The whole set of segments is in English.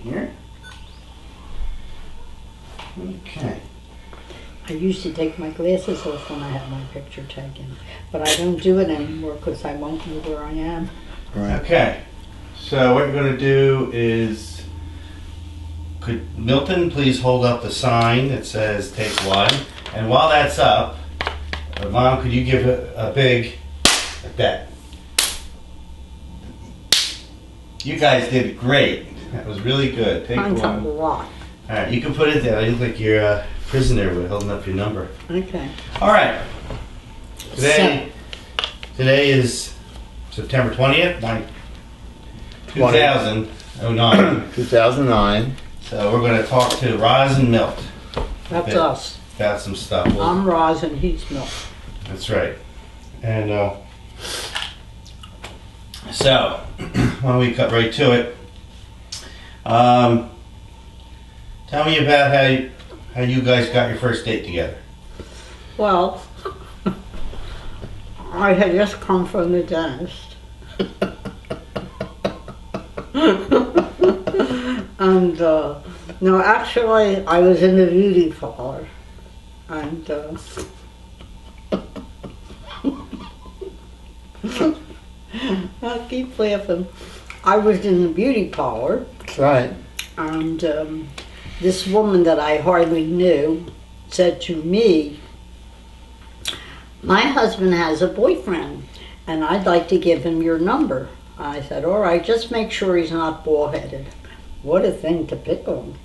here. Okay. I used to take my glasses off when I had my picture taken, but I don't do it anymore because I won't know where I am. Right. Okay. So what you're going to do is, could Milton please hold up the sign that says take one? And while that's up, Mom, could you give a big, like that? You guys did great. That was really good. Take Mine's one. a lot. All right, you can put it there. You look like you're a prisoner with holding up your number. Okay. All right. Today is September 20th, 2009. 2009. So we're going to talk to Roz and Milt. That's us. About some stuff. I'm Roz and he's Milt. That's right. And so, why don't we cut right to it? Tell me about how you guys got your first date together. Well, I had just come from the dentist. And, no, actually, I was in the beauty parlor. And, I keep laughing. I was in the beauty parlor. That's right. And this woman that I hardly knew said to me, my husband has a boyfriend and I'd like to give him your number. I said, all right, just make sure he's not bald-headed. What a thing to pick on.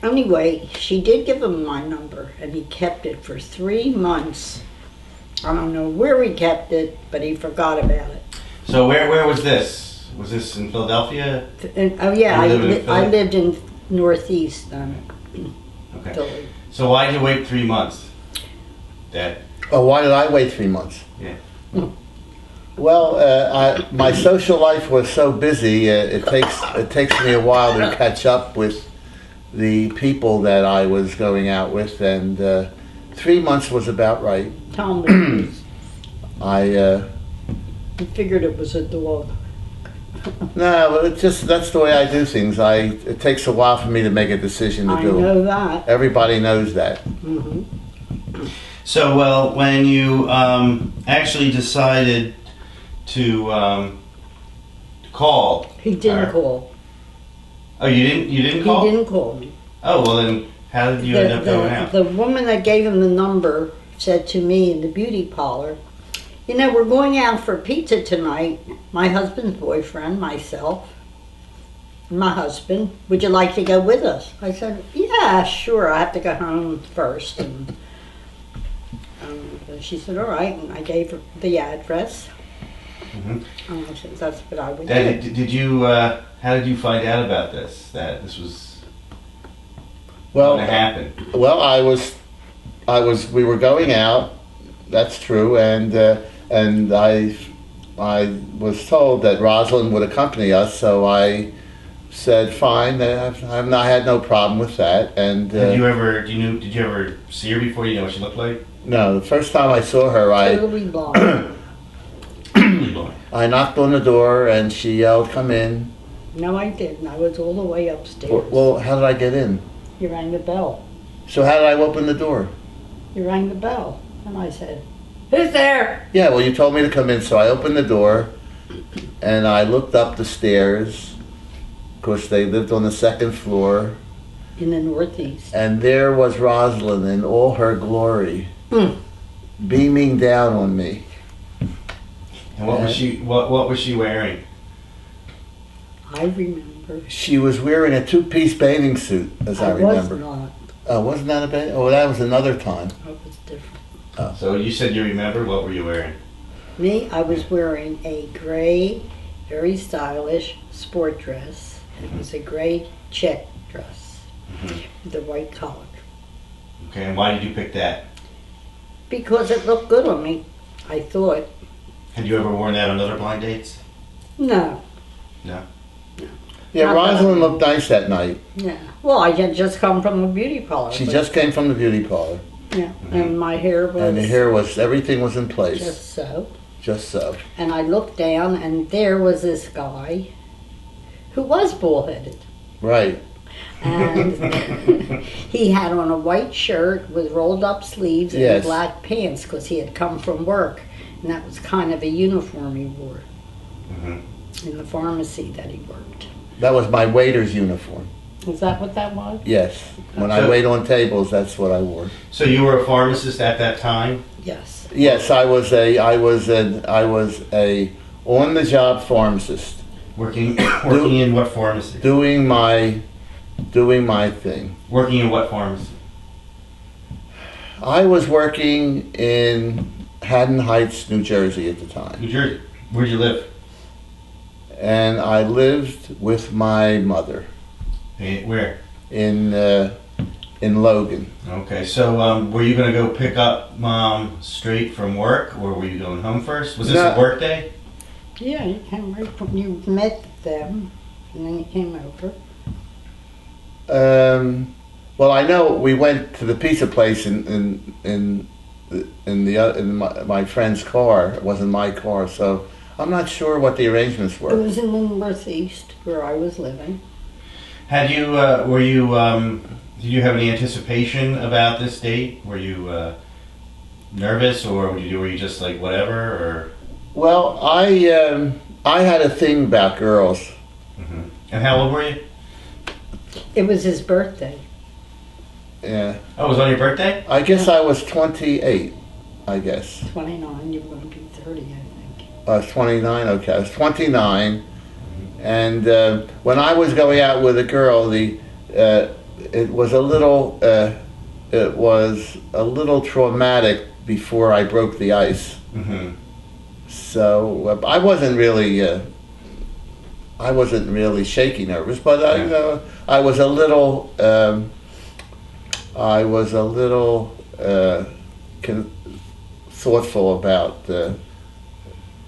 Anyway, she did give him my number and he kept it for 3 months. I don't know where he kept it, but he forgot about it. So where was this? Was this in Philadelphia? Oh yeah, I Philly? lived in Northeast Okay. Philly. So why did you wait 3 months? Dad? Oh, why did I wait 3 months? Yeah. Well, my social life was so busy. It takes me a while to catch up with the people that I was going out with, and 3 months was about right. Tell me. I figured it was a dog. no, it's just that's the way I do things. It takes a while for me to make a decision to I do. know that. Everybody knows that. Hmm. So, well, when you actually decided to call, He didn't call. Oh, you didn't call? He didn't call me. Oh, well then, how did you end up going out? The woman that gave him the number said to me in the beauty parlor, you know, we're going out for pizza tonight. My husband's boyfriend, myself, and my husband. Would you like to go with us? I said, yeah, sure. I have to go home first. And she said, all right. And I gave her the address. Mm-hmm. And I said, that's what I would do. Did you? How did you find out about this? That this was Well, going to happen? Well, we were going out. That's true, and I was told that Rosalind would accompany us, so I said fine. I had no problem with that. And Did you ever see her before? You know what she looked like? No, the first time I saw her, Totally blind. I knocked on the door and she yelled, "Come in." No, I didn't. I was all the way upstairs. Well, how did I get in? You rang the bell. So how did I open the door? You rang the bell. And I said, who's there? Yeah, well, you told me to come in, so I opened the door and I looked up the stairs. Of course, they lived on the second floor. In the Northeast. And there was Rosalind in all her glory, beaming down on me. And what was she? What was she wearing? I remember. She was wearing a two-piece bathing suit, as I remember. Was not. Oh, wasn't that a bathing? Oh, that was another time. It was different. Oh. So you said you remember. What were you wearing? Me, I was wearing a gray, very stylish sport dress. It was a gray check dress with a white collar. Okay, and why did you pick that? Because it looked good on me, I thought. Had you ever worn that on other blind dates? No. No. Yeah, Not Rosalind that. looked nice that night. Yeah. Well, I had just come from a beauty parlor. She but- just came from the beauty parlor. Yeah. And my hair was. And the hair was, everything was in place. Just so. Just so. And I looked down, and there was this guy who was bullheaded. Right. And he had on a white shirt with rolled up sleeves and Yes. black pants because he had come from work. And that was kind of a uniform he wore in the pharmacy that he worked. That was my waiter's uniform. Is that what that was? Yes. When I So- wait on tables, that's what I wore. So you were a pharmacist at that time? Yes. Yes, I was a on-the-job pharmacist, Working in what pharmacy? doing my thing. Working in what pharmacy? I was working in Haddon Heights, New Jersey at the time, New Jersey. Where'd you live? and I lived with my mother Where? in Logan. Okay, so were you going to go pick up Mom straight from work, or were you going home first? Was this No. a work day? Yeah, you came right from, you met them and then you came over. Well, I know we went to the pizza place in my friend's car. It wasn't my car, so I'm not sure what the arrangements It were. was in the Northeast where I was living. Had you, did you have any anticipation about this date? Were you nervous, or were you just like whatever, or? Well, I had a thing about girls. And how old were you? It was his birthday. Yeah, Oh, it was on your birthday? I guess I was 28. I guess 29, you were going to be 30, I think. I was 29. Okay, I was 29, and when I was going out with a girl, it was a little traumatic before I broke the ice. Mm-hmm. So I wasn't really shaky nervous, but I was a little thoughtful about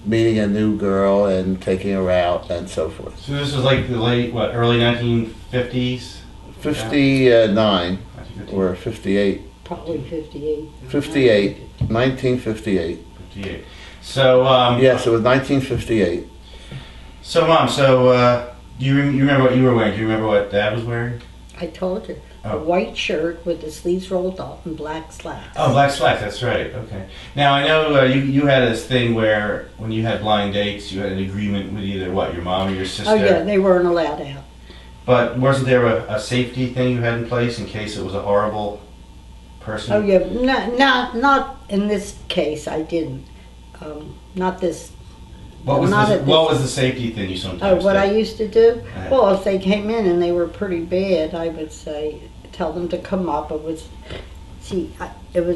meeting a new girl and taking her out and so forth. So this was like the early 1950s? 59 1950. or 58. Probably 58. 58. 1958. 58. So, Yes, it was 1958. So, Mom, do you remember what you were wearing? Do you remember what Dad was wearing? I told you. Oh. A white shirt with the sleeves rolled up and black slacks. Oh, black slacks, that's right. Okay. Now, I know you had this thing where when you had blind dates, you had an agreement with either, your mom or your sister? Oh, yeah, they weren't allowed out. But wasn't there a safety thing you had in place in case it was a horrible person? Oh, yeah, not in this case, I didn't. Not this. What was, not the, at this- what was the safety thing you Oh, sometimes what did? I used to do? Uh-huh. Well, if they came in and they were pretty bad, I would say, tell them to come up. It was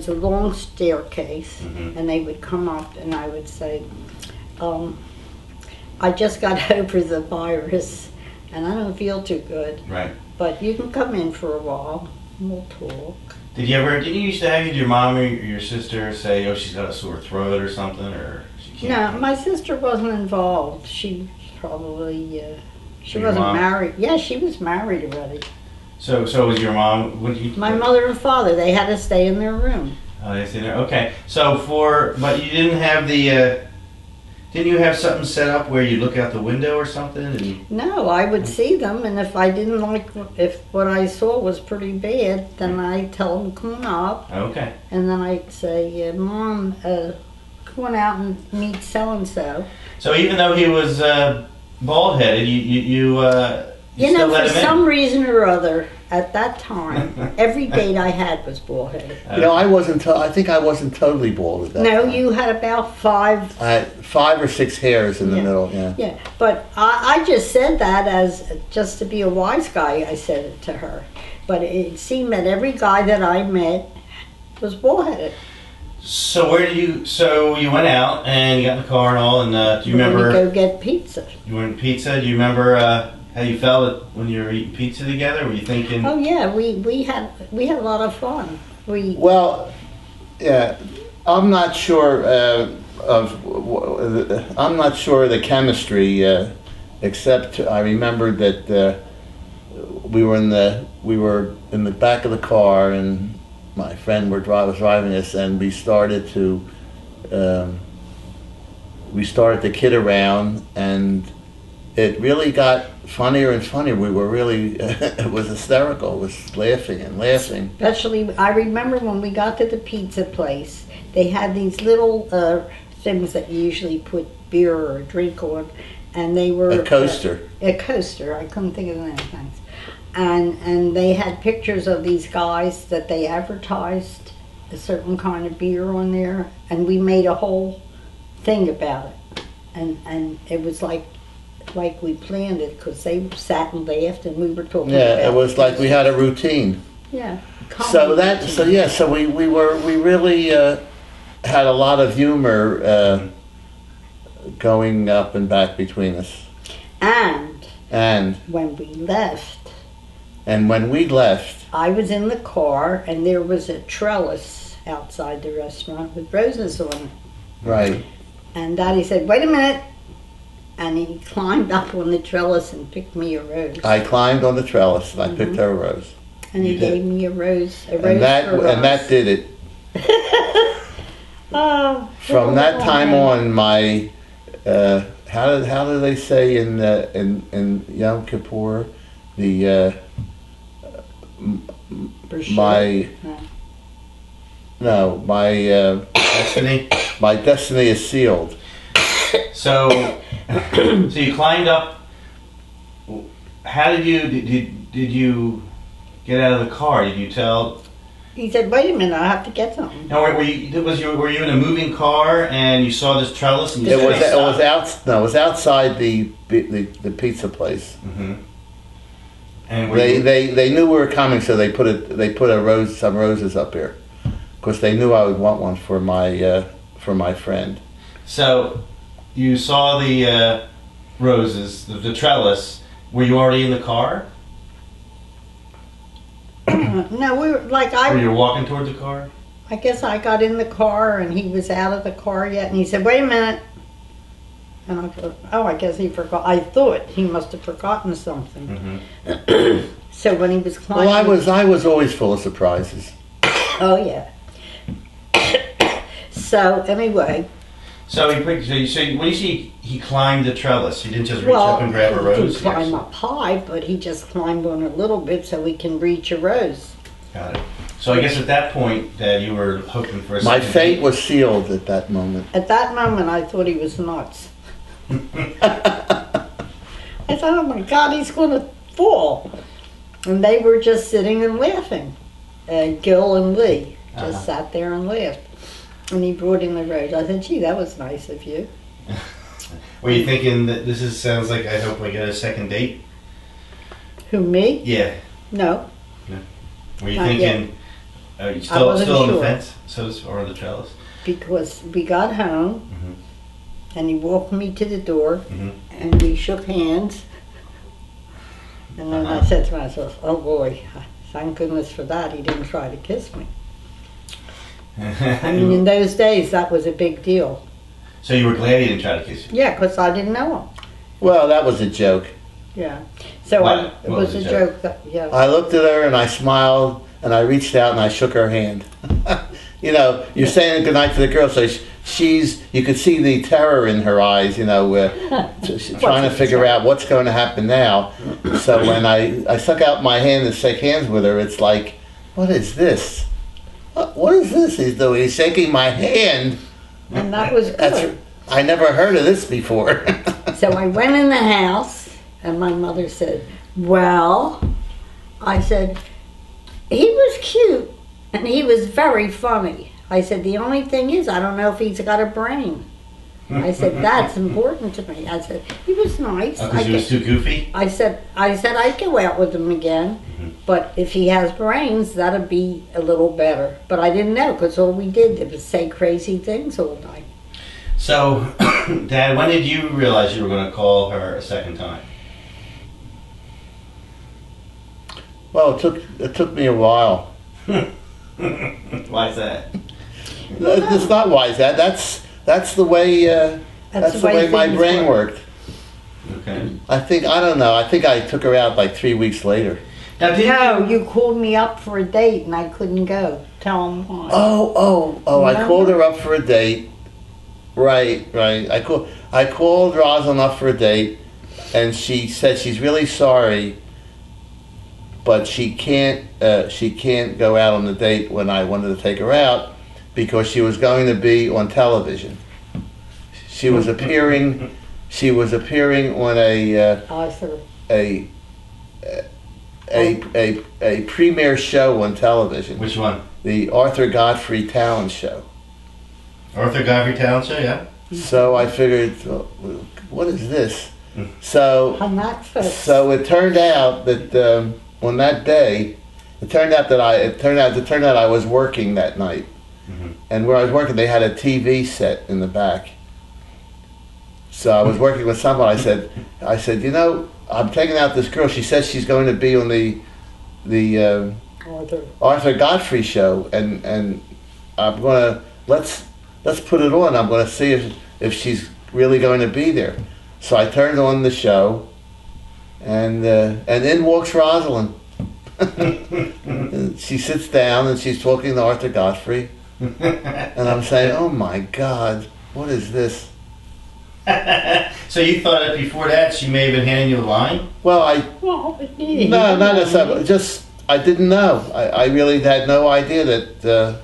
a long staircase, Mhm. and they would come up, and I would say, I just got over the virus, and I don't feel too good, Right. but you can come in for a while, and we'll talk. Did you used to have your mom or your sister say, oh, she's got a sore throat or something, or she can't? No, my sister wasn't involved. She probably, she So your wasn't mom- married. Yeah, she was married already. So was your mom? When did you? My mother and father, they had to stay in their room. Oh, they stayed there. Okay. So but you didn't have the. Didn't you have something set up where you look out the window or something? And No, I would see them, and if I didn't like, if what I saw was pretty bad, then I'd tell them, come on up. okay. And then I'd say, Mom, come on out and meet so-and-so. So even though he was bald headed, you You still know, let for him some reason or other, at that time, every date I had was bald-headed. in? You know, I think I wasn't totally bald at that No, time. you had about 5. I had 5 or 6 hairs in the Yeah. middle, yeah. Yeah, but I just said that as just to be a wise guy, I said it to her. But it seemed that every guy that I met was bald-headed. So So you went out and you got in the car and all, and do you We're gonna remember? go get pizza. You went to pizza. Do you remember how you felt when you were eating pizza together? Were you thinking? Oh yeah, we had a lot of fun. Well, yeah, I'm not sure I'm not sure of the chemistry, except I remember that we were in the back of the car and my friend was driving us, and we started to kid around, and it really got funnier and funnier. We were really, it was hysterical. It was laughing and laughing. Especially, I remember when we got to the pizza place, they had these little things that you usually put beer or a drink on, and they were A coaster. A coaster. I couldn't think of the name of things. And they had pictures of these guys that they advertised a certain kind of beer on there, and we made a whole thing about it, and it was like we planned it because they sat and laughed and we were talking. Yeah, about it was like we had a routine. Yeah. So we really had a lot of humor going up and back between us. And when we left, when we left, I was in the car and there was a trellis outside the restaurant with roses on it. right? And Daddy said, "Wait a minute." And he climbed up on the trellis and picked me a rose. I climbed on the trellis and I picked her a rose. And he gave me a rose. And that did it. Oh, From that time on, my how do they say in Yom Kippur, the my Destiny. my destiny is sealed. So you climbed up. How did you get out of the car? Did you tell? He said, "Wait a minute, I have to get something." No, were you in a moving car and you saw this trellis? And you It said, was outside the pizza place. Mm-hmm. And They knew we were coming, so they put some roses up here, because they knew I would want one for my friend. So you saw the roses, the trellis. Were you already in the car? No, we were like Were you walking toward the car? I guess I got in the car and he was out of the car yet, and he said, "Wait a minute." And I thought, "Oh, I guess he forgot." I thought he must have forgotten something. Mm-hmm. So when he was climbing, Well, I was always full of surprises. oh yeah. So anyway, So when you say he climbed the trellis, he didn't just reach up and grab a he rose? didn't climb up high, but he just climbed on a little bit so he can reach a rose. Got it. So I guess at that point that you were hoping for a My second fate date. was sealed at that moment. At that moment, I thought he was nuts. I thought, "Oh my God, he's going to fall." And they were just sitting and laughing. Gil and Lee just sat there and laughed. And he brought in the rose. I said, "Gee, that was nice of you." Were you thinking that sounds like I hope I get a second date? Who, me? Yeah. No. Were you Not thinking? Are you I still wasn't on the sure. fence? Or the trellis? Because we got home and he walked me to the door Mhm. and we shook hands. And then I said to myself, "Oh boy, thank goodness for that. He didn't try to kiss me." I mean, in those days, that was a big deal. So you were glad he didn't try to kiss you? Yeah, because I didn't know him. Well, that was a joke. Yeah. So What? it What was a joke. Yeah. I looked at her and I smiled and I reached out and I shook her hand. You know, you're saying goodnight to the girl, so you could see the terror in her eyes, you know, trying to figure out what's going to happen now. So when I stuck out my hand to shake hands with her, it's like, what is this? What is this he's doing? He's shaking my hand. And that was good. I never heard of this before. So I went in the house and my mother said, "Well," I said, "he was cute and he was very funny." I said, "The only thing is, I don't know if he's got a brain." I said, "That's important to me." I said, "He was nice." Because he was too goofy? I said I'd go out with him again, but if he has brains, that'd be a little better. But I didn't know, because all we did was say crazy things all night. So, Dad, when did you realize you were going to call her a second time? Well, it took me a while. Why is that? It's not wise. That's the way. That's the way my things brain work. worked. Okay. I don't know. I think I took her out like 3 weeks later. Now, did No, you called me up for a date and I couldn't go. Tell him why. Oh! I Remember? called her up for a date. Right. I called Rosalind up for a date, and she said she's really sorry, but she can't go out on the date when I wanted to take her out because she was going to be on television. She was appearing. She was appearing on a premiere show on television. Which one? The Arthur Godfrey Talent Show. Arthur Godfrey Talent Show, yeah. So I figured, well, what is this? So it turned out that on that day, it turned out I was working that night, and where I was working, they had a TV set in the back. So I was working with someone. I said, you know, I'm taking out this girl. She says she's going to be on the Arthur Godfrey show, and I'm gonna let's put it on. I'm gonna see if she's really going to be there. So I turned on the show, and in walks Rosalind. And she sits down and she's talking to Arthur Godfrey, and I'm saying, "Oh my God, what is this?" So you thought that before that she may have been handing you a line? Well, no, not necessarily. Just I didn't know. I really had no idea that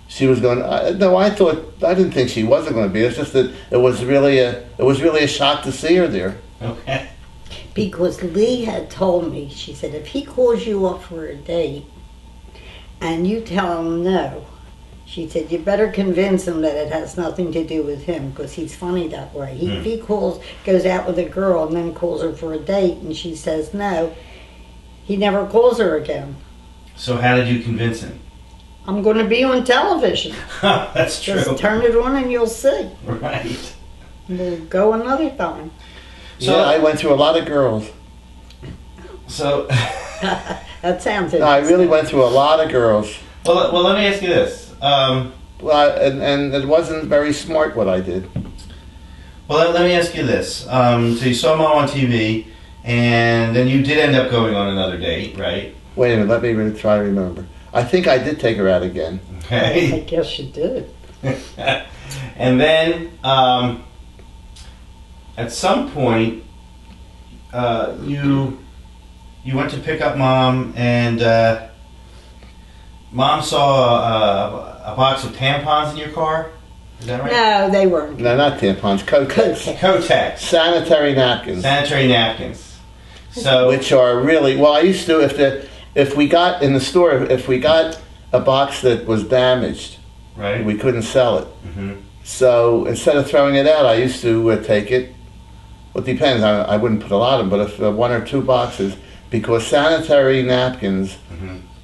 she was going. I didn't think she wasn't going to be. It's just that it was really a shock to see her there. Okay. Because Lee had told me, she said, if he calls you up for a date and you tell him no, she said, you better convince him that it has nothing to do with him, because he's funny that way. If he goes out with a girl and then calls her for a date and she says no, he never calls her again. So how did you convince him? I'm going to be on television. That's true. Just turn it on and you'll see. Right. We'll go another time. So yeah, I went through a lot of girls. So that sounds interesting. No, I really went through a lot of girls. Well, let me ask you this. And it wasn't very smart what I did. Well, let me ask you this. So you saw Mom on TV, and then you did end up going on another date, right? Wait a minute, let me try to remember. I think I did take her out again. Okay. I guess you did. And then, at some point, you went to pick up Mom, and Mom saw a box of tampons in your car. Is that right? No, they weren't. No, not tampons. Kotex. Kotex. Sanitary napkins. Sanitary napkins. So, which are really well. I used to if we got in the store if we got a box that was damaged, right, we couldn't sell it. Mm-hmm. So instead of throwing it out, I used to take it. Well, it depends. I wouldn't put a lot of them, but if one or two boxes, because sanitary napkins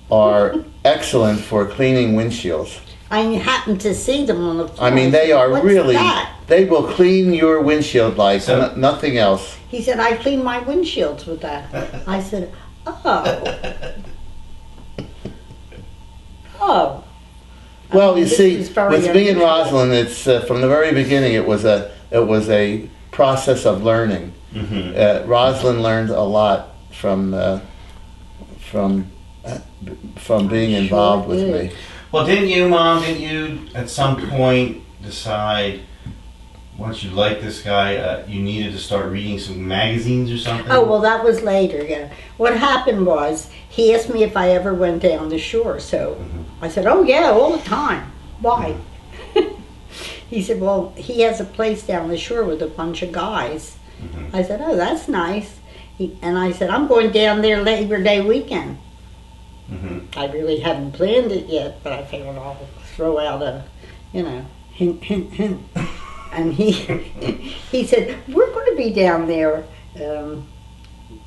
are excellent for cleaning windshields. I happened to see them on the floor. I mean, they are What's really, that? they will clean your windshield like nothing else. He said, I clean my windshields with that. I said, oh. Oh. Well, you see, with me and Rosalind, it's from the very beginning. It was a process of learning. Mm-hmm. Rosalind learned a lot from being involved with me. Well, didn't you at some point decide, once you liked this guy, you needed to start reading some magazines or something? Oh, well, that was later, yeah. What happened was, he asked me if I ever went down the shore, so I said, oh, yeah, all the time. Why? He said, well, he has a place down the shore with a bunch of guys. I said, oh, that's nice. And I said, I'm going down there Labor Day weekend. I really hadn't planned it yet, but I figured I'll throw out a, hint, hint, hint. And he said, we're going to be down there.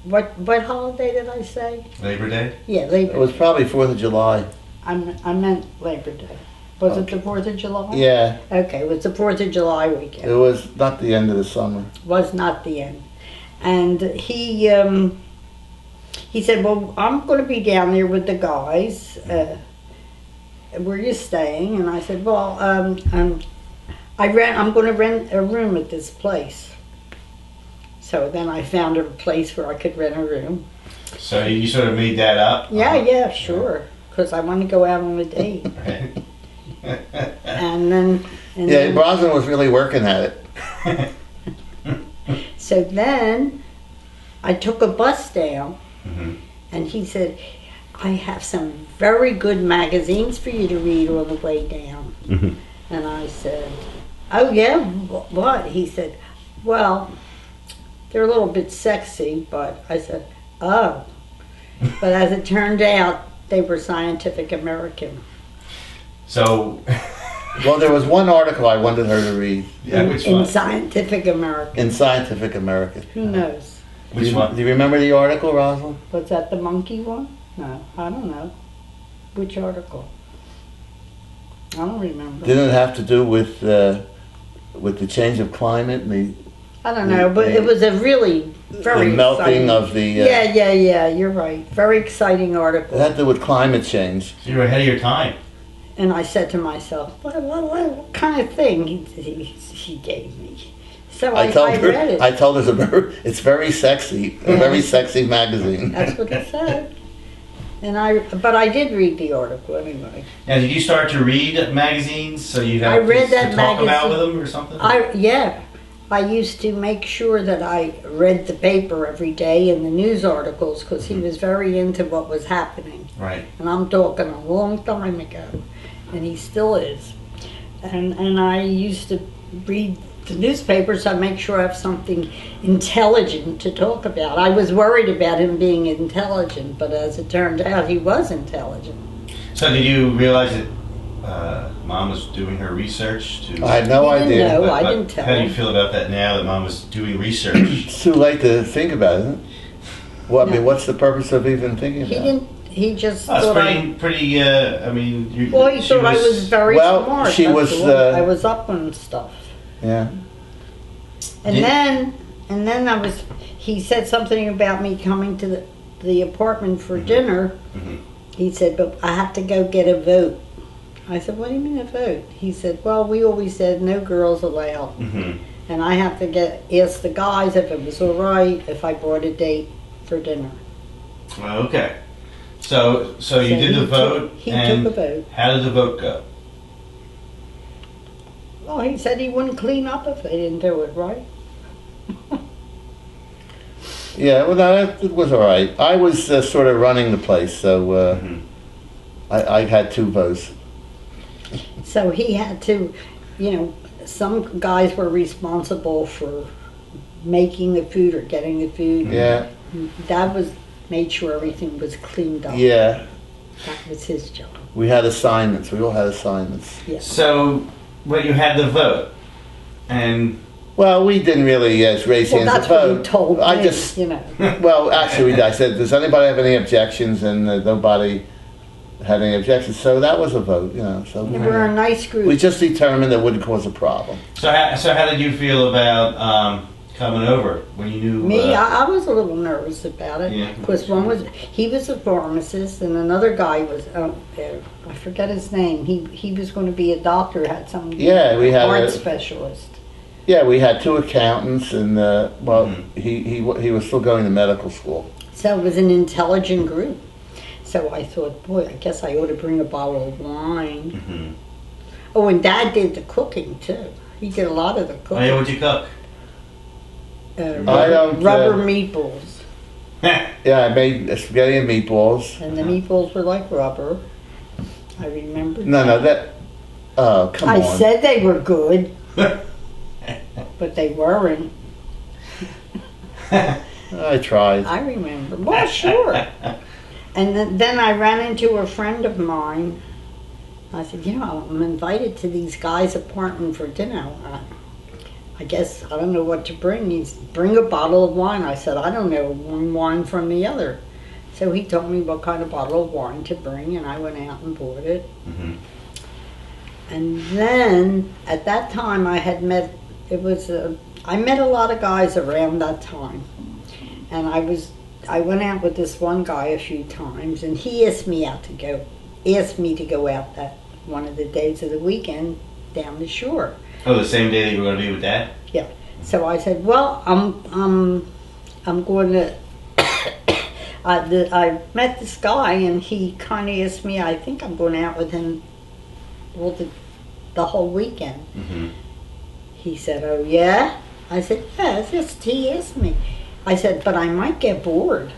What holiday did I say? Labor Day? Yeah, Labor Day. It was probably 4th of July. I meant Labor Day. Was it the 4th of July? Yeah. Okay, it was the 4th of July weekend. It was not the end of the summer. Was not the end. And he said, well, I'm going to be down there with the guys. Where are you staying? And I said, well, I'm going to rent a room at this place. So then I found a place where I could rent a room. So you sort of made that up? Yeah, sure. Because I want to go out on a date. and then Rosalind was really working at it. So then I took a bus down, Mm-hmm. and he said, I have some very good magazines for you to read on the way down. Mm-hmm. And I said, oh yeah, what? He said, well, they're a little bit sexy, but I said, oh. But as it turned out, they were Scientific American. So, Well, there was one article I wanted her to read yeah, which in one? Scientific American. in Scientific American. Who knows? Which one? Do you remember the article, Rosalind? Was that the monkey one? No, I don't know. Which article? I don't remember. Didn't it have to do with the change of climate and I don't know, but it was a really very the melting exciting. of the? Yeah, you're right. Very exciting It article. had to do with climate change. So you were ahead of your time. And I said to myself, what kind of thing he gave me? So I told her. read it. I told her it's very sexy. A very sexy magazine. That's what it said. But I did read the article anyway. Now, did you start to read magazines so you'd have I read things that to talk about magazine. with them or something? I used to make sure that I read the paper every day and the news articles because he was very into what was happening. Right. And I'm talking a long time ago, and he still is. And I used to read the newspapers. I make sure I have something intelligent to talk about. I was worried about him being intelligent, but as it turned out, he was intelligent. So did you realize that Mom was doing her research to? I had no He didn't idea. know. I didn't tell How do you him. feel about that now that Mom was doing research? It's too late to think about it. Isn't it? Well, I mean, No. what's the purpose of even thinking He about didn't. He just Oh, it's thought pretty. I mean, you, Well, he she thought I was very Well, smart. she that's was, all. I was up on stuff. it? Yeah. And Yeah. then he said something about me coming to the apartment for dinner. Mhm. He said, but I have to go get a vote. I said, what do you mean a vote? He said, well, we always said no girls allowed. Mm-hmm. And I have to ask the guys if it was all right if I brought a date for dinner. Well, okay. So you did the vote. He and took a vote. How did the vote go? Well, he said he wouldn't clean up if they didn't do it right. Yeah, well, no, it was all right. I was sort of running the place, so Mhm. I had 2 votes. So he had to, some guys were responsible for making the food or getting the food. Yeah, Dad made sure everything was cleaned up. yeah. That was his job. We had assignments. We all had assignments. Yes. So, well, you had the vote, and Well, we didn't really raise Well, hands that's to what he vote. told me. I just, you know. well, actually, I said, does anybody have any objections? And nobody had any objections. So that was a vote, So We were a nice group. we just determined it wouldn't cause a problem. so how did you feel about coming over when you knew? Me, I was a little nervous about it Yeah. because he was a pharmacist and another guy was I forget his name. He was going to be a doctor, had some Yeah, we had art a- specialist. Yeah, we had 2 accountants, and well, Mhm. he was still going to medical school. So it was an intelligent group. So I thought, boy, I guess I ought to bring a bottle of wine. Mhm. Oh, and Dad did the cooking too. He did a lot of the Oh, cooking. yeah, what'd you cook? I don't, Rubber meatballs. Yeah, I made spaghetti and meatballs. And the meatballs were like rubber. I remember. No, that. Oh, come I on. said they were good, but they weren't. I tried. I remember. Well, sure. And then I ran into a friend of mine. I said, I'm invited to these guys' apartment for dinner. I guess I don't know what to bring. He's bring a bottle of wine. I said, I don't know one wine from the other. So he told me what kind of bottle of wine to bring, and I went out and bought it. Mhm. And then at that time I had met. I met a lot of guys around that time, and I went out with this one guy a few times, and he asked me to go out that one of the days of the weekend down the shore. Oh, the same day that you were going to be with Dad? Yeah. So I said, well, I'm going to. I met this guy, and he kind of asked me. I think I'm going out with him all the whole weekend. Mm-hmm. He said, oh yeah. I said, yes, yes, he asked me. I said, but I might get bored.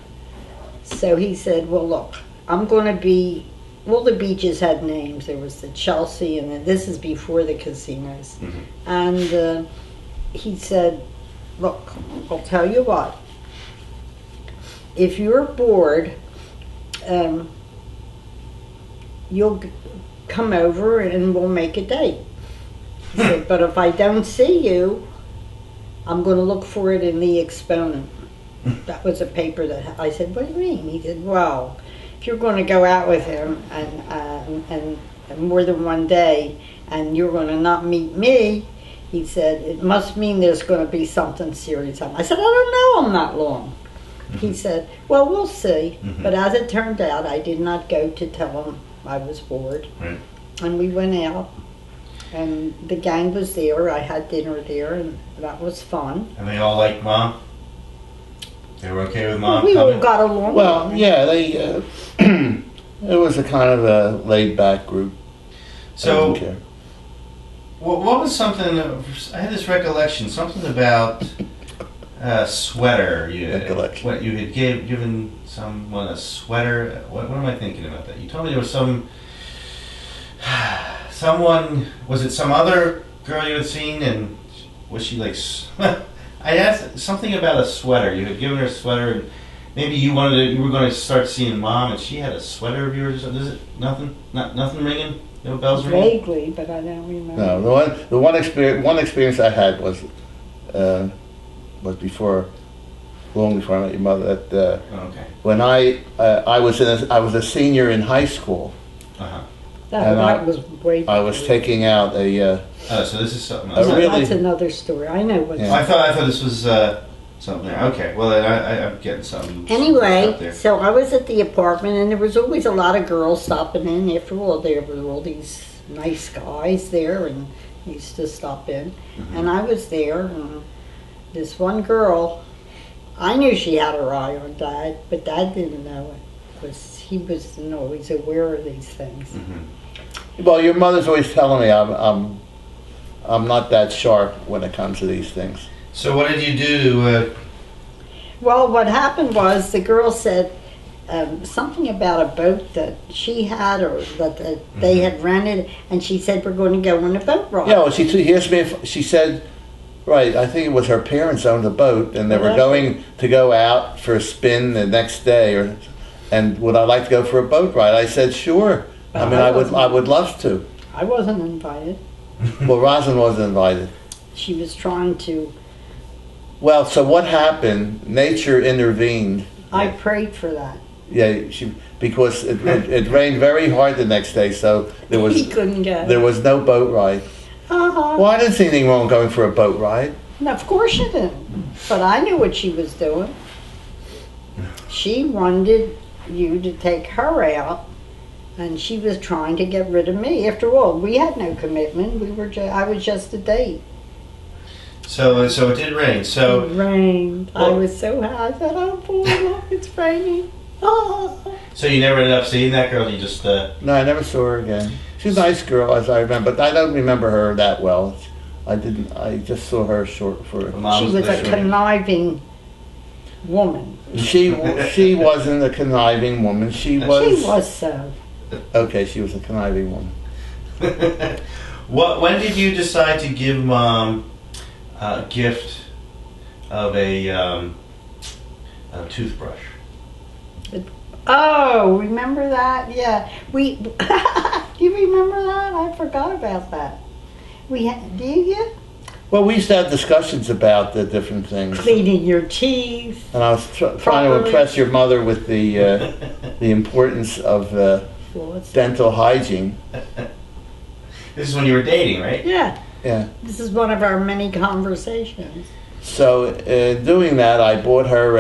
So he said, well, look, I'm going to be, all the beaches had names. There was the Chelsea, and then, this is before the casinos. And he said, look, I'll tell you what. If you're bored, you'll come over and we'll make a date. He said, but if I don't see you, I'm going to look for it in the Exponent. That was a paper that I said, what do you mean? He said, well, if you're going to go out with him and more than one day and you're going to not meet me, he said, it must mean there's going to be something serious. I said, I don't know him that long. He said, well, we'll see. But as it turned out, I did not go to tell him I was bored. Right. And we went out, and the gang was there. I had dinner there, and that was fun. And they all liked Mom? They were okay with Mom We coming? all got along. Well, yeah, they. It was a kind of a laid-back group. So, I didn't care. what was something, I had this recollection, something about a sweater. Recollection. What you had given someone a sweater. What am I thinking about that? You told me there was someone, was it some other girl you had seen, and was she like, I asked something about a sweater. You had given her a sweater, and maybe you were going to start seeing Mom, and she had a sweater of yours. Is it nothing? Nothing ringing? No bells ringing? Vaguely, but I don't remember. No, the one experience I had was before, long before I met your mother. That Okay. when I was a senior in high school. Uh-huh. That was way I was before. taking out a. So this is something A else. really- That's another story. I know what. Yeah. I thought this was something there. Okay, well then I'm getting something. out Anyway, there. so I was at the apartment, and there was always a lot of girls stopping in. After all, there were all these nice guys there, and they used to stop in. And I was there, and this one girl, I knew she had her eye on Dad, but Dad didn't know it, because he wasn't always aware of these things. Well, your mother's always telling me I'm not that sharp when it comes to these things. So what did you do? Well, what happened was the girl said something about a boat that she had, or that they had rented, and she said, we're going to go on a boat ride. Yeah, well, he asked me if she said, right, I think it was her parents owned a boat, and they were going to go out for a spin the next day, and would I like to go for a boat ride? I said, sure. I mean, I would love to. I wasn't invited. Well, Rosalind wasn't invited. She was trying to. Well, so what happened? Nature intervened. I prayed for that. Yeah, because it rained very hard the next day, so He couldn't go. there was no boat ride. Well, I didn't see anything wrong going for a boat ride. No, of course you didn't. But I knew what she was doing. She wanted you to take her out, and she was trying to get rid of me. After all, we had no commitment. I was just a date. So it did rain. So It rained. I Well- was so happy. I said, oh boy, look, it's raining. Oh. so you never ended up seeing that girl. You just No, I never saw her again. She's a nice girl, as I remember, but I don't remember her that well. I just saw her short for. Mom She was a there. conniving woman. She wasn't a conniving woman. She She was so. Okay, she was a conniving woman. When did you decide to give Mom a gift of a toothbrush? Oh, remember that? Yeah. Do you remember that? I forgot about that. Do you? Well, we used to have discussions about the different things, Cleaning your teeth. and I was trying to Properly. impress your mother with the importance of Floss. dental hygiene. This is when you were dating, right? Yeah. Yeah. This is one of our many conversations. So, doing that, I bought her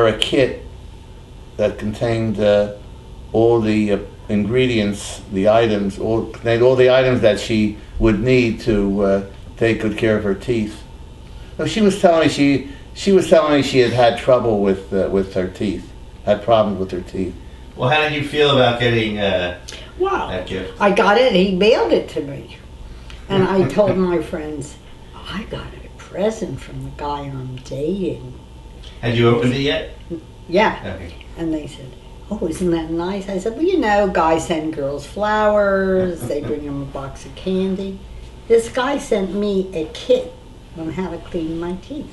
a kit that contained all the ingredients, the items, contained all the items that she would need to take good care of her teeth. So she was telling me she had trouble with her teeth, had problems with her teeth. Well, how did you feel about getting Wow. that gift? I got it. He mailed it to me. And I told my friends, I got a present from the guy I'm dating. Had you opened it yet? Yeah. Okay. And they said, oh, isn't that nice? I said, well, you know, guys send girls flowers. They bring them a box of candy. This guy sent me a kit on how to clean my teeth.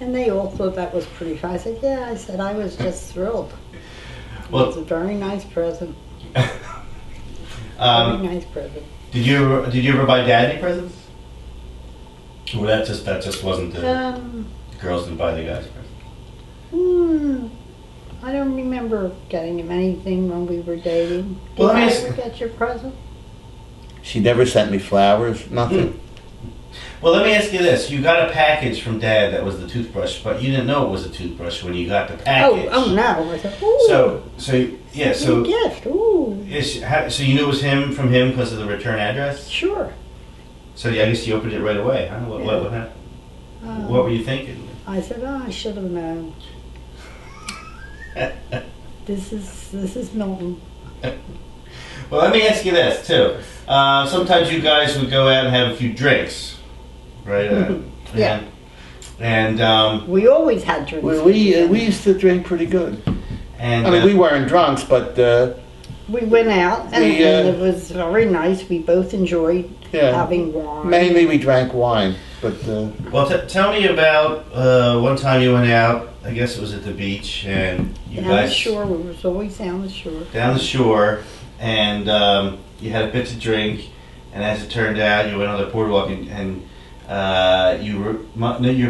And they all thought that was pretty fun. I said, yeah. I said, I was just thrilled. Well, It's a very nice present. Very nice present. Did you ever buy Dad any presents? Or that just wasn't the girls didn't buy the guys presents? I don't remember getting him anything when we were dating. Did Well, let me I ask- ever get your present? She never sent me flowers, nothing. Well, let me ask you this: you got a package from Dad that was the toothbrush, but you didn't know it was a toothbrush when you got the package. Oh no! I said, ooh, So good gift. Ooh, so you knew it was from him because of the return address. sure. So I guess you opened it right away, huh? What happened? What were you thinking? I said, oh, I should have known. This is Milton. Well, let me ask you this too. Sometimes you guys would go out and have a few drinks, right? Yeah. And We always had drinks. We used to drink pretty good. and I mean, we weren't drunks, but We went out, and, We, and it was very nice. We both enjoyed yeah, having wine. mainly we drank wine. But well, tell me about one time you went out. I guess it was at the beach, and you Down guys the shore. We was always down the shore. down the shore, and you had a bit to drink. And as it turned out, you went on the boardwalk, and you were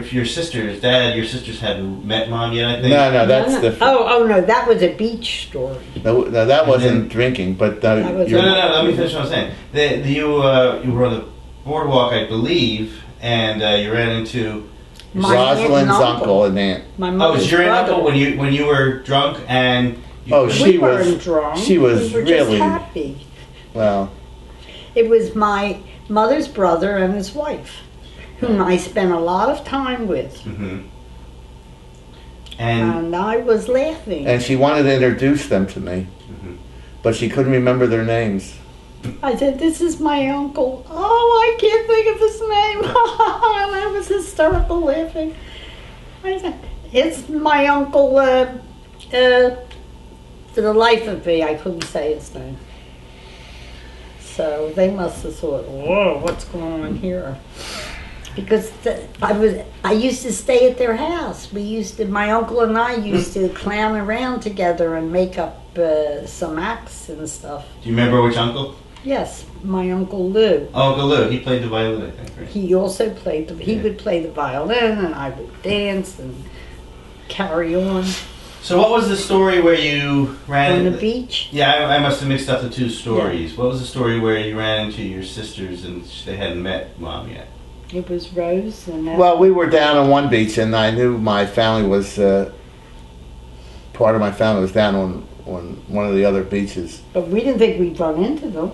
your sisters, Dad. Your sisters hadn't met Mom yet, I think. no, that's different. Oh no, that was a beach story. No, that wasn't then- drinking. But That was- No. Let me finish what I'm saying. You were on the boardwalk, I believe, and you ran into. My aunt and Rosalind's uncle. uncle and aunt. My Oh, mother's was your aunt and brother. uncle when you were drunk and? Oh, We she weren't was. drunk. She was we were really just happy. well. It was my mother's brother and his wife, whom I spent a lot of time with, Mm-hmm. And and I was laughing. And she wanted to introduce them to me, Mhm. but she couldn't remember their names. I said, "This is my uncle." Oh, I can't think of his name. And I was hysterical laughing. I said, "It's my uncle." For the life of me, I couldn't say his name. So they must have thought, "Whoa, what's going on here?" Because I used to stay at their house. My uncle and I used to clown around together and make up some acts and stuff. do you remember which uncle? Yes, my Uncle Lou. Oh, Uncle Lou. He played the violin, I think, right? He also played he Yeah. would play the violin, and I would dance and carry on So what was the story where you ran on the into? beach. Yeah, I must have mixed up the two stories. What was the story where you ran into your sisters and they hadn't met Mom yet? It was Rose and Well, we were down on one beach, and I knew my family was part of my family was down on one of the other beaches. but we didn't think we'd run into them.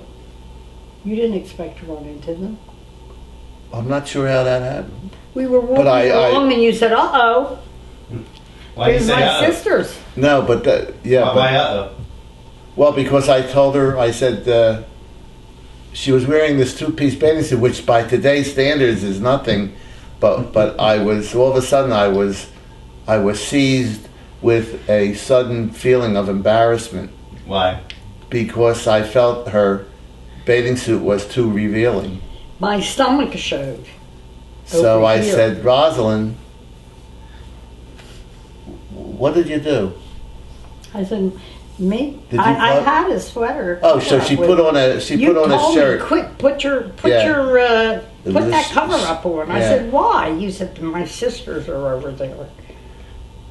You didn't expect to run into them. I'm not sure how that happened. We were walking But I- along, and you said, "Uh-oh, Why did you there's say my uh-oh? sisters." No, but yeah, Why but, uh-oh? well, because I told her, I said she was wearing this two-piece bathing suit, which by today's standards is nothing, but I was all of a sudden I was seized with a sudden feeling of embarrassment Why? because I felt her bathing suit was too revealing. My stomach showed. So Over I here. said, Rosalind, what did you do? I said, "Me? Did you I put- had a sweater." Oh, so she put on a You put on a told shirt. me, quick, put Yeah. put that This- cover up on. I yeah. said, "Why?" You said, "My sisters are over there."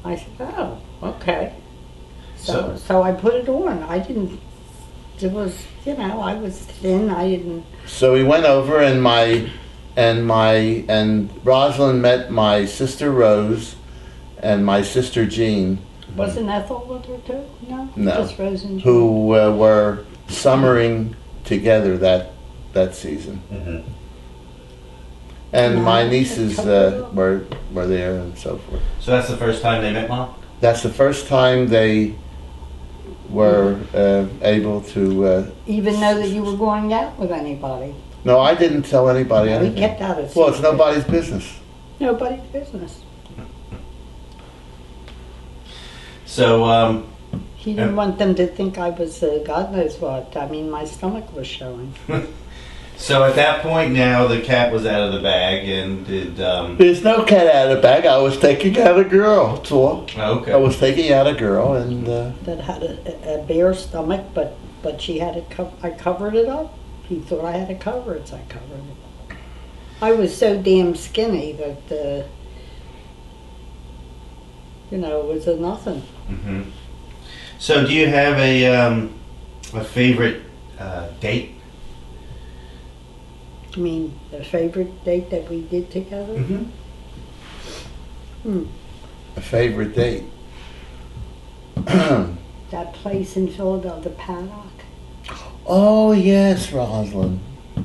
I said, "Oh, okay." So I put it on. I didn't. It was, I was thin. I didn't. So we went over, and Rosalind met my sister Rose and my sister Jean, Wasn't Ethel with her too? No. No. Just Rose and Jean. who were summering together that season. Mm-hmm. And No, my I nieces should cover it up. were there and so forth. So that's the first time they met Mom? That's the first time they were able to. Even know that you were going out with anybody. No, I didn't tell anybody We anything. kept that a secret. Well, it's nobody's business. Nobody's business. So, He didn't want them to think I was God knows what. I mean, my stomach was showing. so at that point now, the cat was out of the bag, and did. There's no cat out of the bag. I was taking out a girl, that's all. Okay. I was taking out a girl, and That had a bare stomach, but she had it. I covered it up. He thought I had to cover it, so I covered it. I was so damn skinny that it was a nothing. hmm So, do you have a favorite date? I mean, the favorite date that we did together. a favorite date. That place in Philadelphia, the Paddock. Oh, yes, Rosalind.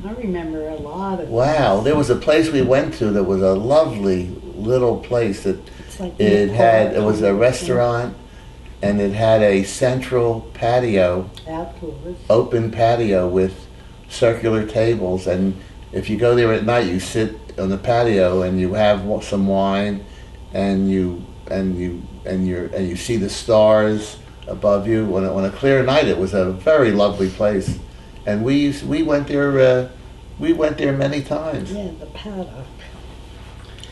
I remember a lot of. Wow, there was a place we went to that was a lovely little place that It's like it was a restaurant, and it had a central patio, Outdoors. open patio with circular tables, and if you go there at night, you sit on the patio and you have some wine, and you see the stars above you. On a clear night, it was a very lovely place, and we went there. We went there many times. Yeah, the Paddock.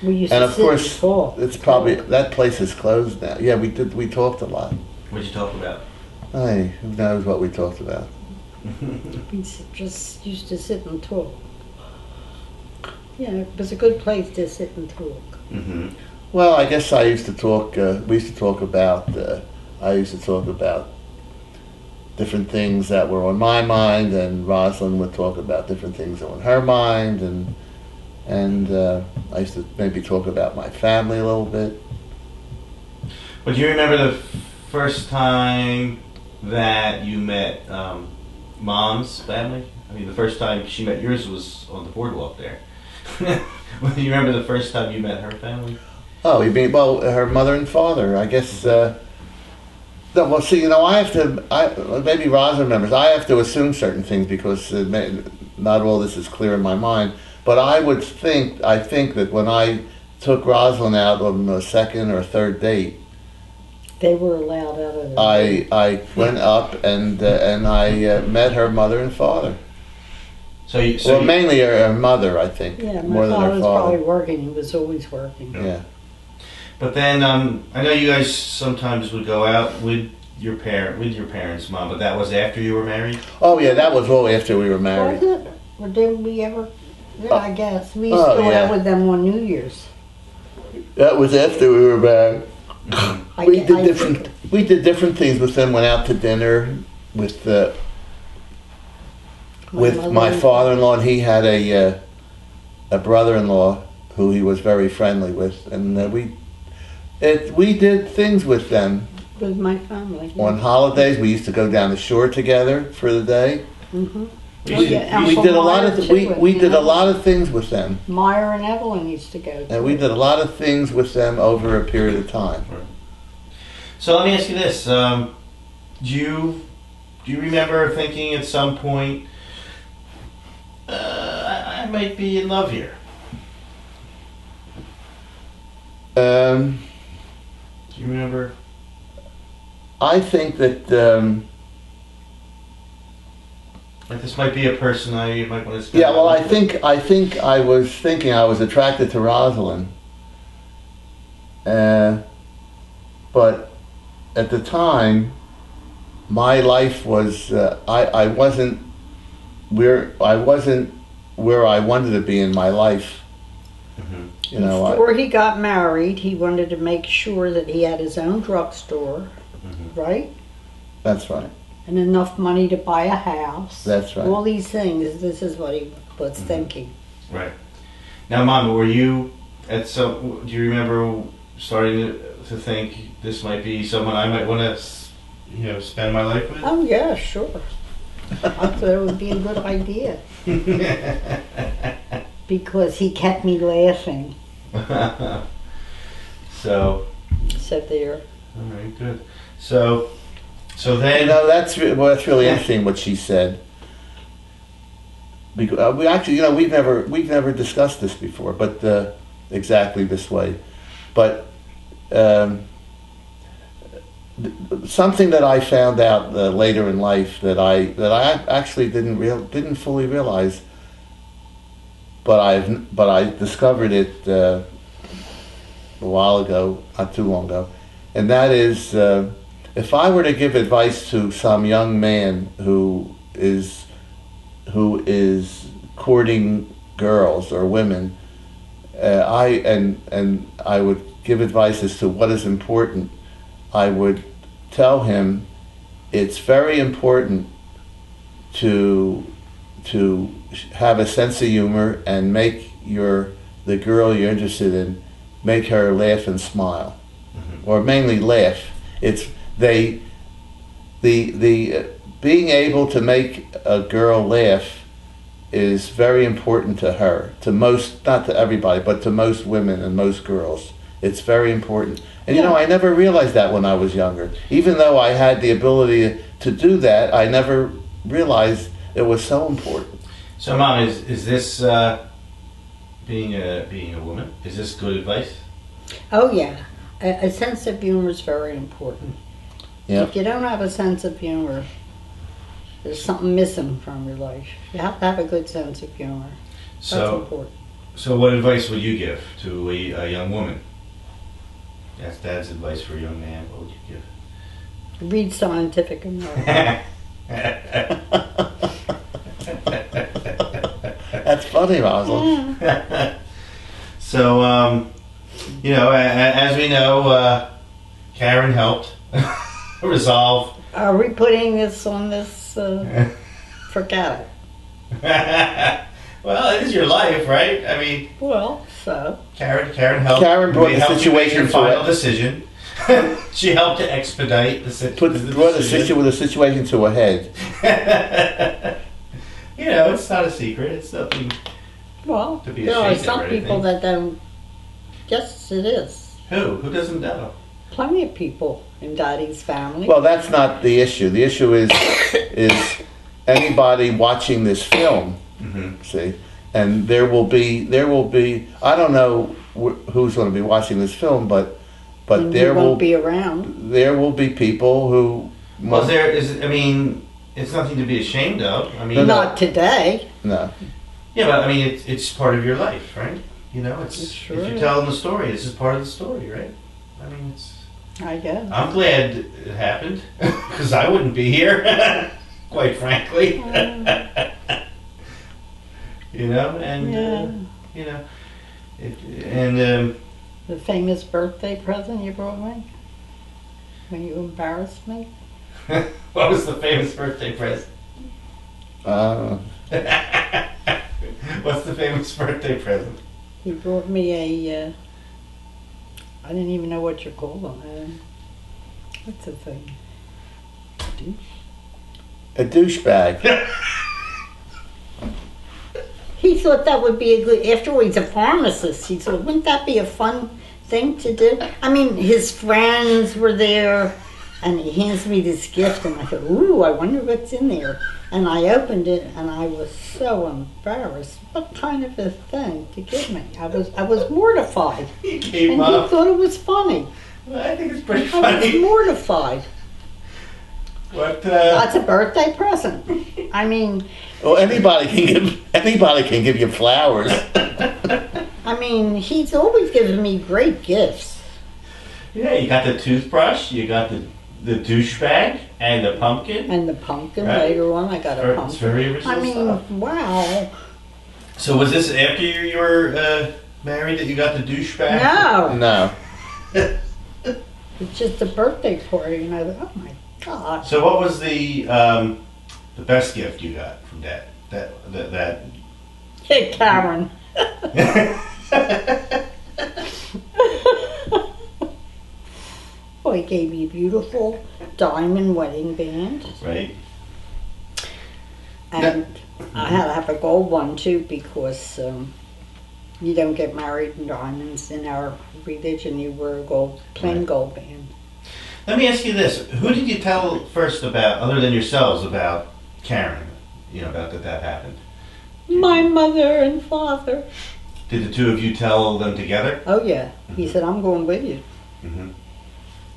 We used And to of sit course, and talk. it's probably that place is closed now. Yeah, we did. We talked a lot. What'd you talk about? Hey, who knows what we talked about? We just used to sit and talk. Yeah, it was a good place to sit and talk. hmm Well, I guess I used to talk. We used to talk about. I used to talk about different things that were on my mind, and Rosalind would talk about different things on her mind, and I used to maybe talk about my family a little bit. But do you remember the first time that you met Mom's family? I mean, the first time she met yours was on the boardwalk there. Do you remember the first time you met her family? Oh, you mean her mother and father? I guess. No, well, see, I have to. Maybe Roz remembers. I have to assume certain things because not all this is clear in my mind. But I think that when I took Rosalind out on a second or third date, They were allowed out of the I went up and I met her mother and father. So Mainly her mother, I think, Yeah, more my than father her was probably father. working. He was always working. Yeah. But then I know you guys sometimes would go out with your parents, Mom. But that was after you were married. Oh yeah, that was all after we were married. Was it? Or did we ever? Yeah, I guess. We used Oh, to go yeah. out with them on New Year's. That was after we were married. I We get- did I different. think- We did different things with them. Went out to dinner with my father-in-law, and he had a brother-in-law who he was very friendly with, and we did things with them With my family. on holidays. We used to go down the shore together for the day. Mm-hmm. You Oh, should- yeah, you We should- did a lot of we did a of. lot of things with them, Meyer and Evelyn used to go. and we did a lot of things with them over a period of time. So let me ask you this: do you remember thinking at some point, I might be in love here? Do you remember? I think that Like this might be a person I might want to spend. yeah. my Well, life with? I think I was thinking I was attracted to Rosalind, but at the time, my life was I wasn't where I wanted to be in my life. Mhm. Before he got married, he wanted to make sure that he had his own drugstore, Mhm. right? That's right. And enough money to buy a house. That's right. All these things. This is what he was thinking. Right. Now, Mom, were you at some? Do you remember starting to think this might be someone I might want to, spend my life with? Oh yeah, sure. I thought it would be a good idea because he kept me laughing. So, So there. all right, good. So then, That's really interesting what she said. we actually, we've never discussed this before, but exactly this way. But something that I found out later in life that I actually didn't fully realize, but I discovered it a while ago, not too long ago, and that is, if I were to give advice to some young man who is courting girls or women, I would give advice as to what is important. I would tell him it's very important to have a sense of humor and make the girl you're interested in, make her laugh and smile, or mainly laugh. It's the being able to make a girl laugh is very important to her, to most, not to everybody, but to most women and most girls. It's very important. And I never realized that when I was younger. Even though I had the ability to do that, I never realized it was so important. So, Mom, is this being a woman? Is this good advice? Oh yeah, a sense of humor is very important. Yeah. If you don't have a sense of humor, there's something missing from your life. You have to have a good sense of humor. That's important. So, what advice would you give to a young woman? That's Dad's advice for a young man. What would you give? Read Scientific American. That's funny, Rosalind. Yeah. So, as we know, Karen helped resolve. Are we putting this on this? Forget it. Well, it is your life, right? I mean, Well, so. Karen helped. Karen brought the helped you make your situation to final a- decision. She helped to expedite the situation. Brought the situation to a head. It's not a secret. It's nothing. Well, To be there are ashamed of some or people anything. that don't. Yes, it is. Who doesn't know? Plenty of people in Daddy's family. Well, that's not the issue. The issue is anybody watching this film. Mm-hmm. See, and there will be. I don't know who's going to be watching this film, but and there you won't will be around. there will be people who. Well, it's nothing to be ashamed of. I mean, Not today. No. yeah, but I mean, it's part of your life, right? It's It sure if you're is. telling the story, this is part of the story, right? I mean, I guess. I'm glad it happened because I wouldn't be here, quite frankly. And The famous birthday present you brought me when you embarrassed me. what was the famous birthday present? What's the famous birthday present? He brought me a. I didn't even know what you call them. What's the thing? A douchebag. He thought that would be a good. After all, he's a pharmacist. He thought, wouldn't that be a fun thing to do? I mean, his friends were there, and he hands me this gift, and I thought, ooh, I wonder what's in there. And I opened it, and I was so embarrassed. What kind of a thing to give me? I was mortified, He came and up. he thought it was funny. Well, I think it's pretty I was funny. mortified. What? That's a birthday present. I mean, Well, anybody can give you flowers. he's always given me great gifts. Yeah, you got the toothbrush, you got the douchebag, and the pumpkin. And the pumpkin Right. later on, I got a It's pumpkin. very original I mean, stuff. wow. So was this after you were married that you got the douchebag? No, No. it's just a birthday party, and I thought, oh my God. So what was the best gift you got from Dad? That Hey, Karen. Well, he gave me a beautiful diamond wedding band, right? and I had to have a gold one too because you don't get married in diamonds in our religion. You wear a plain Right. gold band. Let me ask you this: who did you tell first about, other than yourselves, about Karen? About that happened. My mother and father. Did the two of you tell them together? Oh yeah. He said, I'm going with you. Mm-hmm.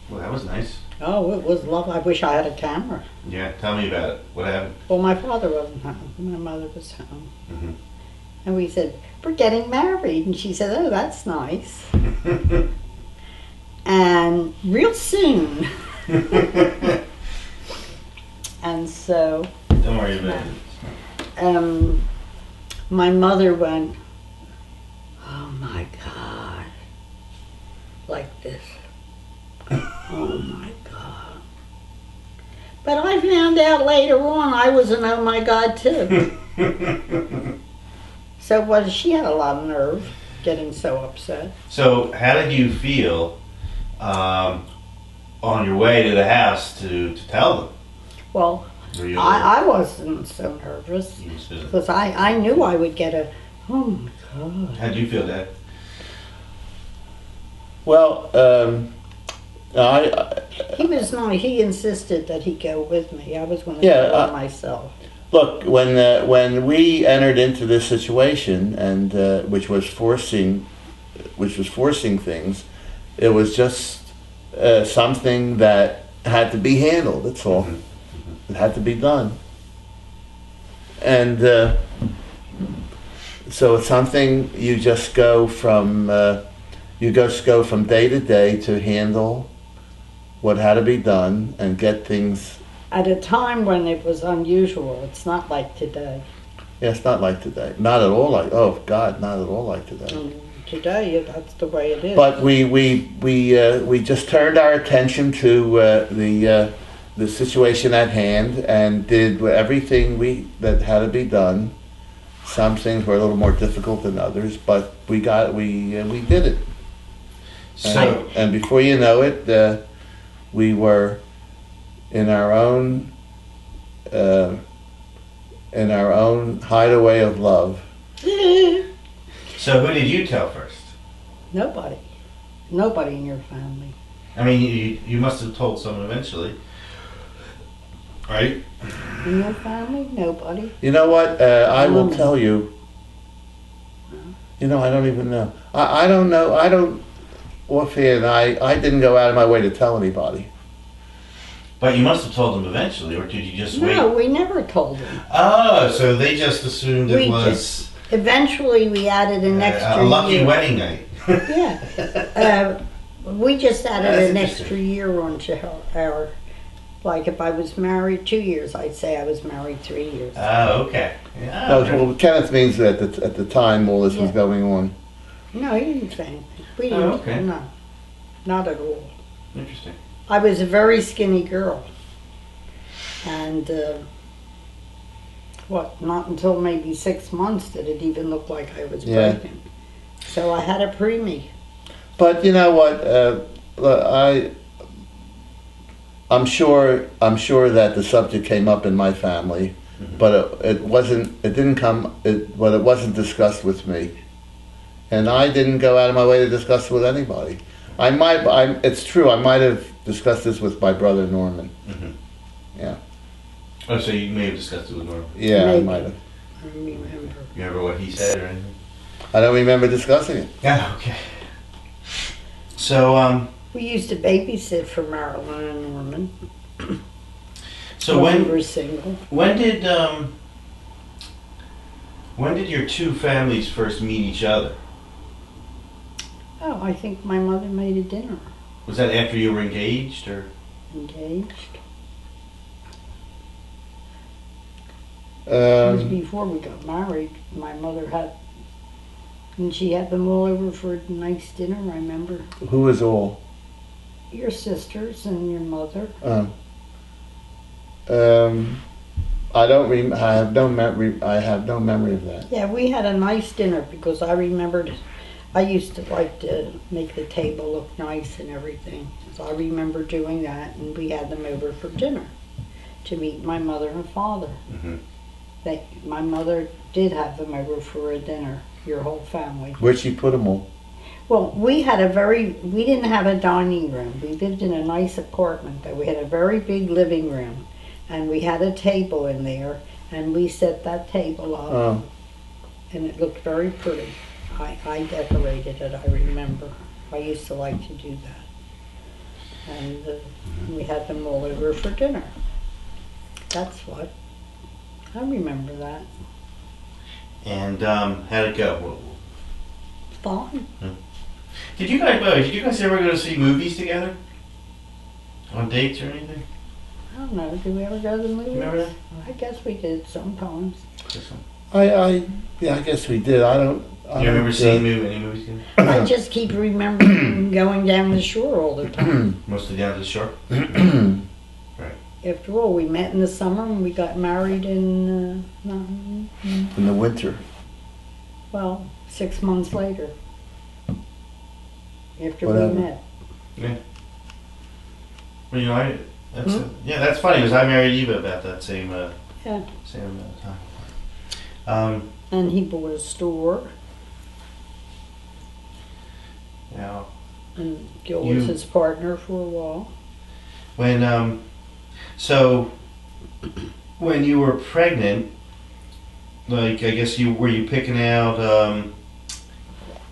Well, that was nice. Oh, it was lovely. I wish I had a camera. Yeah, tell me about it. What happened? Well, my father wasn't home. My mother was home. Mm-hmm. And we said, we're getting married. And she said, oh, that's nice. And real soon. And so, Don't worry about it. my mother went, oh my God, like this. Oh my God. But I found out later on I was an oh my God too. So she had a lot of nerve getting so upset. So, how did you feel on your way to the house to tell them? Well, Were you I wasn't so nervous because I knew I would get a, oh my God. How'd you feel, Dad? Well, He was nice. He insisted that he go with me. I was going to Yeah, go myself. look, when we entered into this situation, and which was forcing things, it was just something that had to be handled. That's all. Mhm. It had to be done, and so it's something you just go from day to day to handle what had to be done and get things. At a time when it was unusual. It's not like today. Yeah, it's not like today. Not at all like. Oh God, not at all like today. Today, that's the way it is. But we just turned our attention to the situation at hand and did everything that had to be done. Some things were a little more difficult than others, but we did it. So, And before you know it, we were in our own hideaway of love. so who did you tell first? Nobody. Nobody in your family. I mean, you must have told someone eventually, right? In your family? Nobody. You know what? I will Woman. tell you. You know, I don't even know. I don't know. I don't. Offhand, I didn't go out of my way to tell anybody. But you must have told them eventually, or did you just wait? No, we never told them. Oh, so they just assumed it We was Eventually, we added an extra a lucky year. wedding night. Yeah. We just added That's an interesting. extra year onto our, like if I was married 2 years, I'd say I was married 3 years. Oh, okay. Yeah. No, well, Kenneth means that at the time all this was Yeah. going on. No, he didn't say anything. We Oh, didn't. okay. No, not at all. Interesting. I was a very skinny girl. And, not until maybe 6 months did it even look like I was Yeah. pregnant. So I had a preemie. But you know what? I'm sure that the subject came up in my family, but it wasn't. It didn't come. But it wasn't discussed with me, and I didn't go out of my way to discuss it with anybody. It's true. I might have discussed this with my brother Norman. Mhm. Yeah. Oh, so you may have discussed it with Norm. Yeah, I Maybe. might have. I remember. You remember what he said or anything? I don't remember discussing it. Yeah. Okay. So, We used to babysit for Marilyn and Norman. so when we when were single. when did your two families first meet each other? Oh, I think my mother made a dinner. Was that after you were engaged, or? Engaged. It was before we got married. My mother had, and she had them all over for a nice dinner. I remember Who was all? your sisters and your mother. I don't. I have no memory. I have no memory of that. Yeah, we had a nice dinner because I remembered. I used to like to make the table look nice and everything. So I remember doing that, and we had them over for dinner to meet my mother and father. Mhm. My mother did have them over for a dinner, your whole family. Where'd she put them all? Well, we didn't have a dining room. We lived in a nice apartment, but we had a very big living room. And we had a table in there, and we set that table up. Oh, and it looked very pretty. I decorated it, I remember. I used to like to do that. And we had them all over for dinner. That's what. I remember that. And how'd it go? Fine. Did you guys ever go to see movies together? On dates or anything? I don't know. Did we ever go to the movies? Remember that? I guess we did sometimes. I guess we did. I don't. Do you remember seeing any movies together? I just keep remembering going down the shore all the time. Mostly down to the shore? After all, we met in the summer and we got married in, In the winter. well, 6 months later. After Whatever. we met. Yeah. Well, you know, that's funny because I married Eva about that same same time. And he bought a store. Now, And Gil was his partner for a while. when so when you were pregnant, like I guess were you picking out?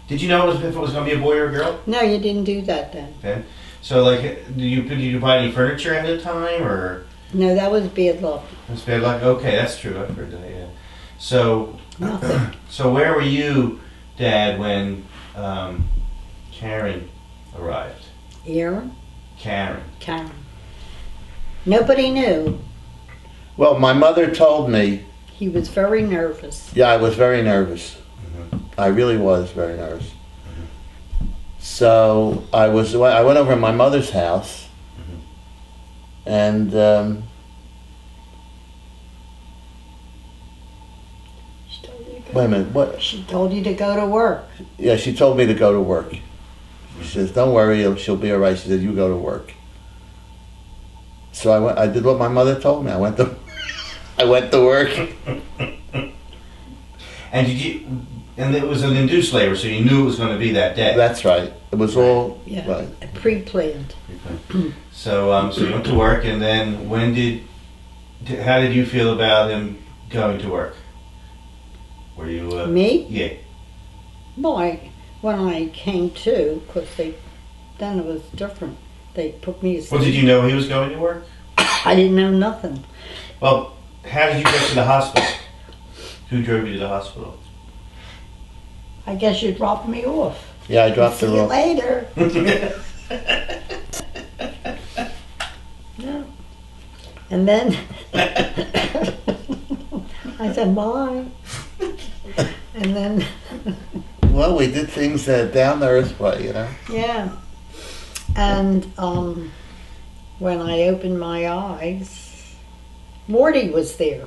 Did you know if it was going to be a boy or a girl? No, you didn't do that then. Okay. So like, did you buy any furniture ahead of time or? No, that was bad luck. That's bad luck. Okay, that's true. I've heard that. Yeah. So, Nothing. so where were you, Dad, when Karen arrived? Aaron? Karen. Karen. Nobody knew. Well, my mother told me. He was very nervous. Yeah, I was very nervous. I really was very nervous. So I went over to my mother's house, and She told you to go. wait a minute, what? She told you to go to work. Yeah, she told me to go to work. She says, "Don't worry, she'll be all right." She said, "You go to work." So I went. I did what my mother told me. I went to work. And did you? And it was an induced labor, so you knew it was going to be that day. That's right. It was all Yeah. right. Pre-planned. So, so you went to work, and then how did you feel about him going to work? Were you Me? Yeah. Well, when I came to, because then it was different. They put me asleep. Well, did you know he was going to work? I didn't know nothing. Well, how did you get to the hospital? Who drove you to the hospital? I guess you dropped me off. Yeah, I dropped See her you off. later. Yeah. And then I said bye. And then, Well, we did things down the earth way, you know. yeah. And when I opened my eyes, Morty was there.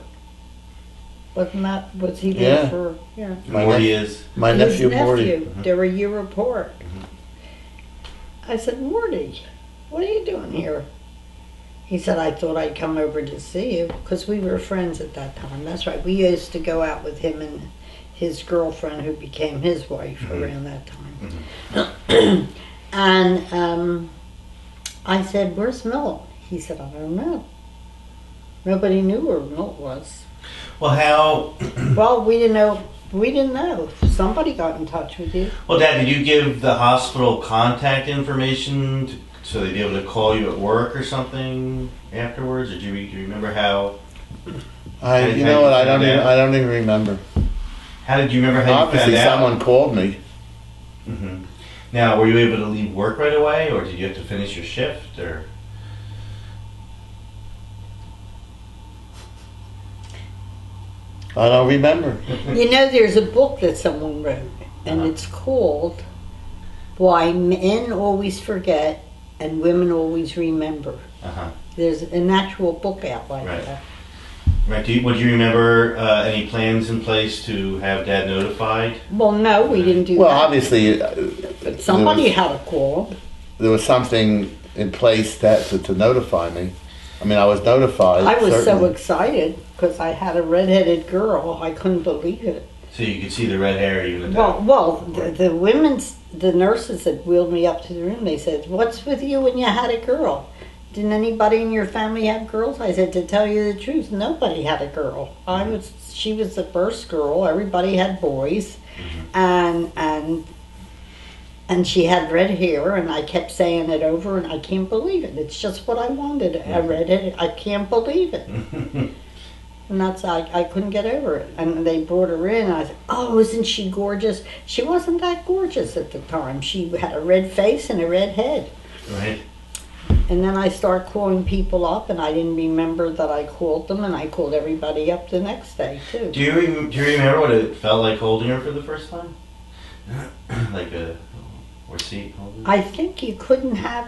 Was he there Yeah. for, yeah. Morty is. My His nephew Morty. They're a year apart. I said, Morty, what are you doing here? He said, I thought I'd come over to see you, because we were friends at that time. That's right. We used to go out with him and his girlfriend, who became his wife around that time. And I said, where's Milt? He said, I don't know. Nobody knew where Milt was. Well, how? Well, we didn't know. We didn't know. Somebody got in touch with you. Well, Dad, did you give the hospital contact information so they'd be able to call you at work or something afterwards? Or do you remember how? You know what? I don't even remember. How did you remember how Obviously, you found out? someone called me. Mm-hmm. Now, were you able to leave work right away, or did you have to finish your shift, or? I don't remember. You know, there's a book that someone wrote, and it's called Why Men Always Forget and Women Always Remember. Uh-huh. There's an actual book out like Right. that. Right. Do you remember any plans in place to have Dad notified? Well, no, we didn't do Well, that. obviously, But somebody had a call. there was something in place to notify me. I mean, I was notified. I was so certainly. excited because I had a redheaded girl. I couldn't believe it. So you could see the red hair even at Well, the nurses that wheeled me up to the room, they said, "What's with you when you had a girl?" didn't anybody in your family have girls? I said, to tell you the truth, nobody had a girl. She was the first girl. Everybody had boys, and she had red hair, and I kept saying it over, and I can't believe it. It's just what I wanted. I read it. I can't believe it. And that's, I couldn't get over it. And they brought her in, and I said, oh, isn't she gorgeous? She wasn't that gorgeous at the time. She had a red face and a red head. Right. And then I start calling people up, and I didn't remember that I called them, and I called everybody up the next day, too. Do you remember what it felt like holding her for the first time? Like or see holding her? I think you couldn't have,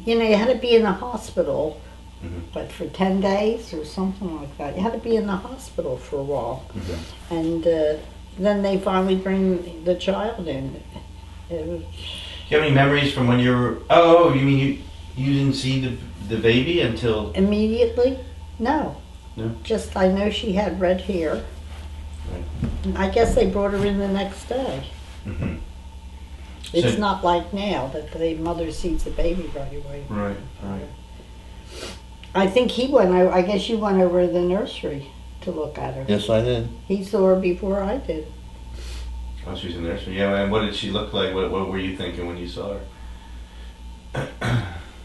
you had to be in the hospital, but for 10 days or something like that. You had to be in the hospital for a while. And then they finally bring the child in. It was, Do you have any memories from when you were... Oh, you mean you didn't see the baby until... Immediately? No. No? Just, I know she had red hair. Right. I guess they brought her in the next day. It's not like now that the mother sees the baby right away. Right. I think I guess you went over to the nursery to look at her. Yes, I did. He saw her before I did. Oh, she was in the nursery. Yeah, and what did she look like? What were you thinking when you saw her?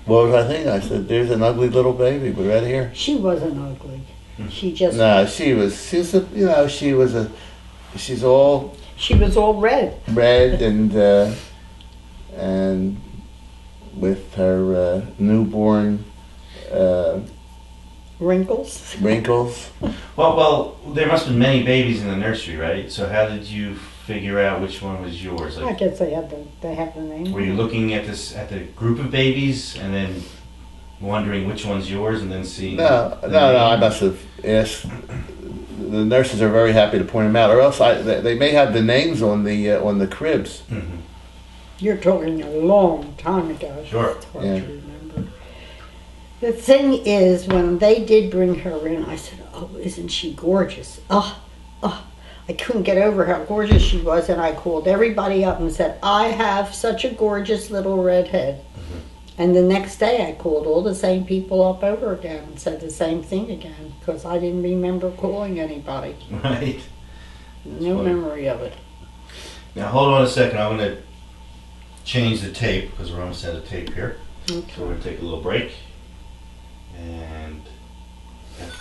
What was I thinking? I said, there's an ugly little baby with red hair. She wasn't ugly. She just... No, she's all She was all red. red and with her newborn Wrinkles. wrinkles. Well, there must have been many babies in the nursery, right? So how did you figure out which one was yours? I guess they have the name. Were you looking at the group of babies and then wondering which one's yours and then seeing? No, I must have asked. The nurses are very happy to point them out, or else they may have the names on the cribs. You're talking a long time ago. Sure. It's hard to remember. The thing is, when they did bring her in, I said, oh, isn't she gorgeous? I couldn't get over how gorgeous she was, and I called everybody up and said, I have such a gorgeous little redhead. And the next day I called all the same people up over again and said the same thing again, because I didn't remember calling anybody. Right. No memory of it. Now hold on a second. I'm going to change the tape because we're almost out of tape here. Okay. So we're going to take a little break. And